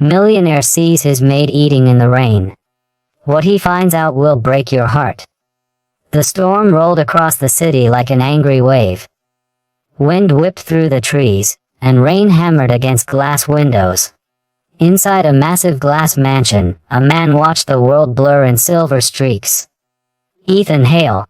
Millionaire sees his maid eating in the rain. What he finds out will break your heart. The storm rolled across the city like an angry wave. Wind whipped through the trees, and rain hammered against glass windows. Inside a massive glass mansion, a man watched the world blur in silver streaks. Ethan Hale,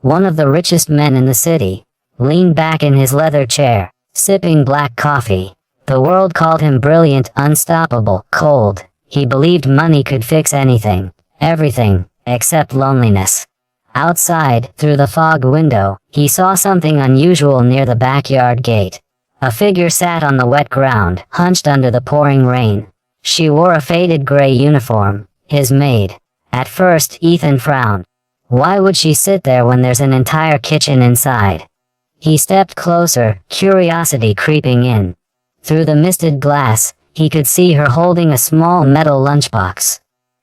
one of the richest men in the city, leaned back in his leather chair, sipping black coffee. The world called him brilliant, unstoppable, cold. He believed money could fix anything, everything, except loneliness. Outside, through the fog window, he saw something unusual near the backyard gate. A figure sat on the wet ground, hunched under the pouring rain. She wore a faded gray uniform, his maid. At first, Ethan frowned. Why would she sit there when there's an entire kitchen inside? He stepped closer, curiosity creeping in. Through the misted glass, he could see her holding a small metal lunchbox.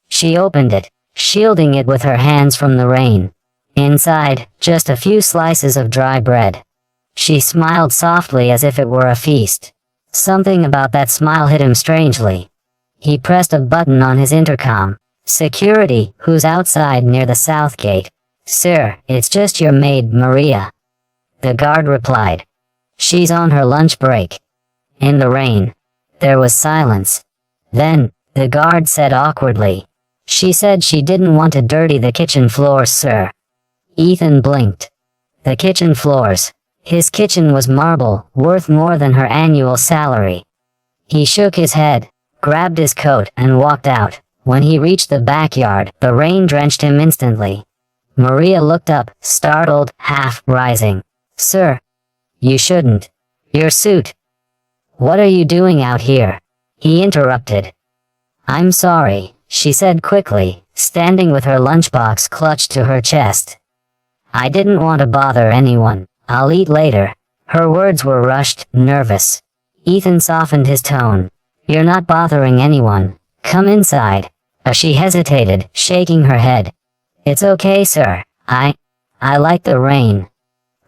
She opened it, shielding it with her hands from the rain. Inside, just a few slices of dry bread. She smiled softly as if it were a feast. Something about that smile hit him strangely. He pressed a button on his intercom. "Security, who's outside near the south gate?" "Sir, it's just your maid, Maria." The guard replied. "She's on her lunch break." In the rain, there was silence. Then, the guard said awkwardly, "She said she didn't want to dirty the kitchen floors, sir." Ethan blinked. The kitchen floors. His kitchen was marble, worth more than her annual salary. He shook his head, grabbed his coat, and walked out. When he reached the backyard, the rain drenched him instantly. Maria looked up, startled, half rising. "Sir, you shouldn't. Your suit." "What are you doing out here?" he interrupted. "I'm sorry," she said quickly, standing with her lunchbox clutched to her chest. "I didn't want to bother anyone. I'll eat later." Her words were rushed, nervous. Ethan softened his tone. "You're not bothering anyone. Come inside." She hesitated, shaking her head. "It's okay, sir. I like the rain."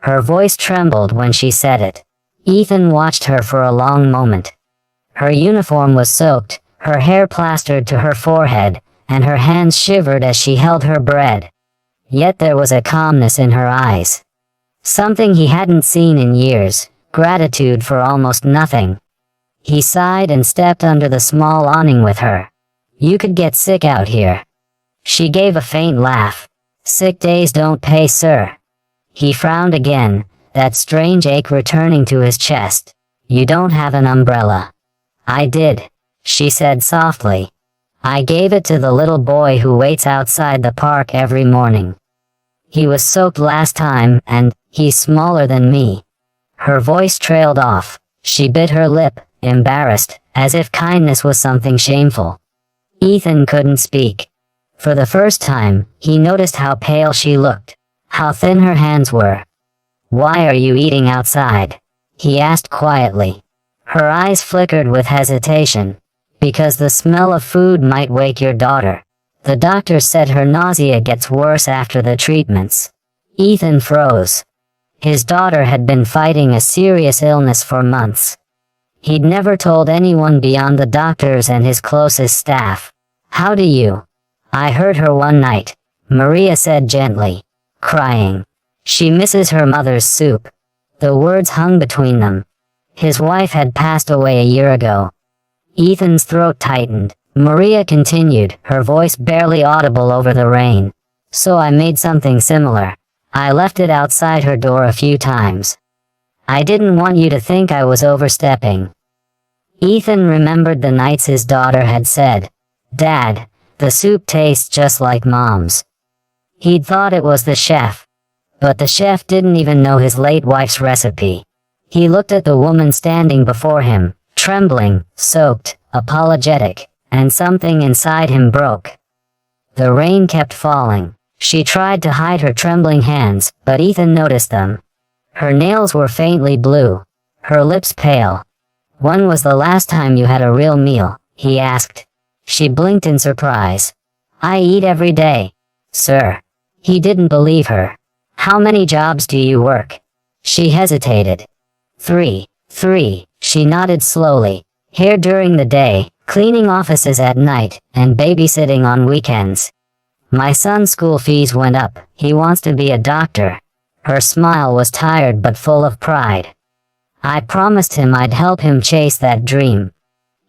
Her voice trembled when she said it. Ethan watched her for a long moment. Her uniform was soaked, her hair plastered to her forehead, and her hands shivered as she held her bread. Yet there was a calmness in her eyes. Something he hadn't seen in years, gratitude for almost nothing. He sighed and stepped under the small awning with her. "You could get sick out here." She gave a faint laugh. "Sick days don't pay, sir." He frowned again, that strange ache returning to his chest. "You don't have an umbrella." "I did," she said softly. "I gave it to the little boy who waits outside the park every morning. He was soaked last time, and he's smaller than me." Her voice trailed off. She bit her lip, embarrassed, as if kindness was something shameful. Ethan couldn't speak. For the first time, he noticed how pale she looked, how thin her hands were. "Why are you eating outside?" he asked quietly. Her eyes flickered with hesitation. "Because the smell of food might wake your daughter. The doctor said her nausea gets worse after the treatments." Ethan froze. His daughter had been fighting a serious illness for months. He'd never told anyone beyond the doctors and his closest staff. "How do you?" "I heard her one night," Maria said gently, crying. "She misses her mother's soup." The words hung between them. His wife had passed away a year ago. Ethan's throat tightened. Maria continued, her voice barely audible over the rain. "So I made something similar. I left it outside her door a few times. I didn't want you to think I was overstepping." Ethan remembered the nights his daughter had said, "Dad, the soup tastes just like Mom's." He'd thought it was the chef. But the chef didn't even know his late wife's recipe. He looked at the woman standing before him, trembling, soaked, apologetic, and something inside him broke. The rain kept falling. She tried to hide her trembling hands, but Ethan noticed them. Her nails were faintly blue, her lips pale. "When was the last time you had a real meal?" he asked. She blinked in surprise. "I eat every day, sir." He didn't believe her. "How many jobs do you work?" She hesitated. Three. She nodded slowly. "Here during the day, cleaning offices at night, and babysitting on weekends. My son's school fees went up. He wants to be a doctor. Her smile was tired but full of pride. I promised him I'd help him chase that dream.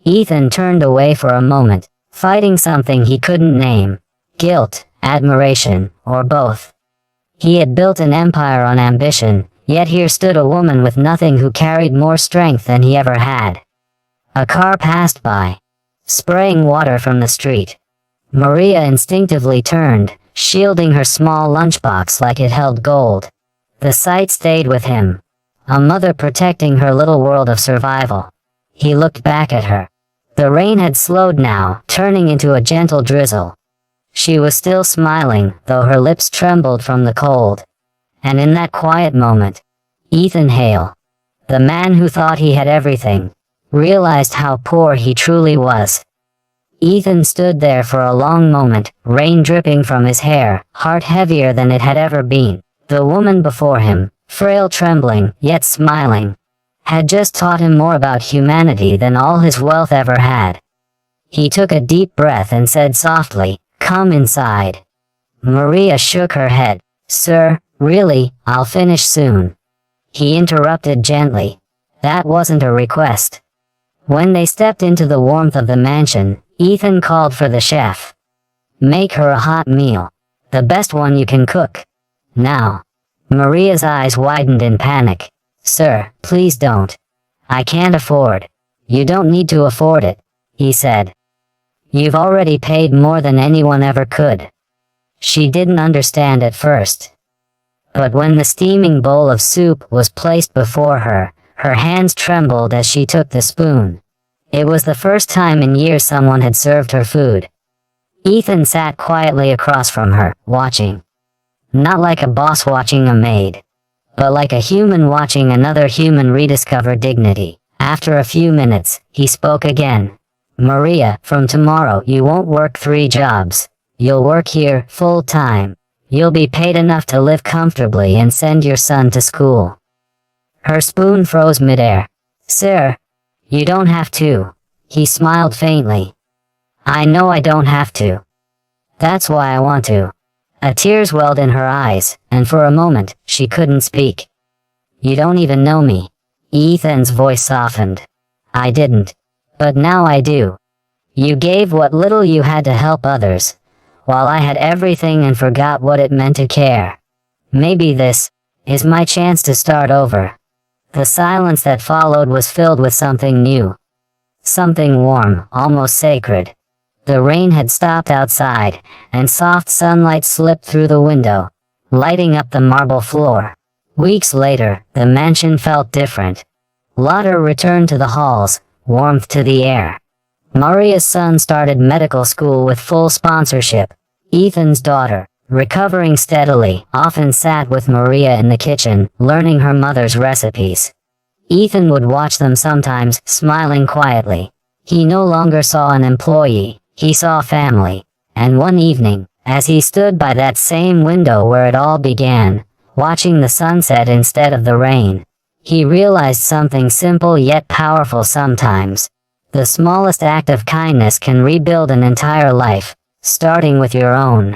Ethan turned away for a moment, fighting something he couldn't name. Guilt, admiration, or both. He had built an empire on ambition, yet here stood a woman with nothing who carried more strength than he ever had. A car passed by, spraying water from the street. Maria instinctively turned, shielding her small lunchbox like it held gold. The sight stayed with him. A mother protecting her little world of survival. He looked back at her. The rain had slowed now, turning into a gentle drizzle. She was still smiling, though her lips trembled from the cold. And in that quiet moment, Ethan Hale, the man who thought he had everything, realized how poor he truly was. Ethan stood there for a long moment, rain dripping from his hair, heart heavier than it had ever been. The woman before him, frail, trembling, yet smiling, had just taught him more about humanity than all his wealth ever had. He took a deep breath and said softly, "Come inside." Maria shook her head. "Sir, really, I'll finish soon." He interrupted gently. That wasn't a request. When they stepped into the warmth of the mansion, Ethan called for the chef. "Make her a hot meal. The best one you can cook. Now." Maria's eyes widened in panic. "Sir, please don't. I can't afford." "You don't need to afford it," he said. "You've already paid more than anyone ever could." She didn't understand at first. But when the steaming bowl of soup was placed before her, her hands trembled as she took the spoon. It was the first time in years someone had served her food. Ethan sat quietly across from her, watching. Not like a boss watching a maid, but like a human watching another human rediscover dignity. After a few minutes, he spoke again. "Maria, from tomorrow you won't work 3 jobs. You'll work here, full time. You'll be paid enough to live comfortably and send your son to school." Her spoon froze midair. "Sir, you don't have to." He smiled faintly. "I know I don't have to. That's why I want to." Tears welled in her eyes, and for a moment, she couldn't speak. "You don't even know me." Ethan's voice softened. "I didn't. But now I do. You gave what little you had to help others, while I had everything and forgot what it meant to care. Maybe this is my chance to start over." The silence that followed was filled with something new. Something warm, almost sacred. The rain had stopped outside, and soft sunlight slipped through the window, lighting up the marble floor. Weeks later, the mansion felt different. Laughter returned to the halls, warmth to the air. Maria's son started medical school with full sponsorship. Ethan's daughter, recovering steadily, often sat with Maria in the kitchen, learning her mother's recipes. Ethan would watch them sometimes, smiling quietly. He no longer saw an employee, he saw family. And one evening, as he stood by that same window where it all began, watching the sunset instead of the rain, he realized something simple yet powerful sometimes. The smallest act of kindness can rebuild an entire life, starting with your own.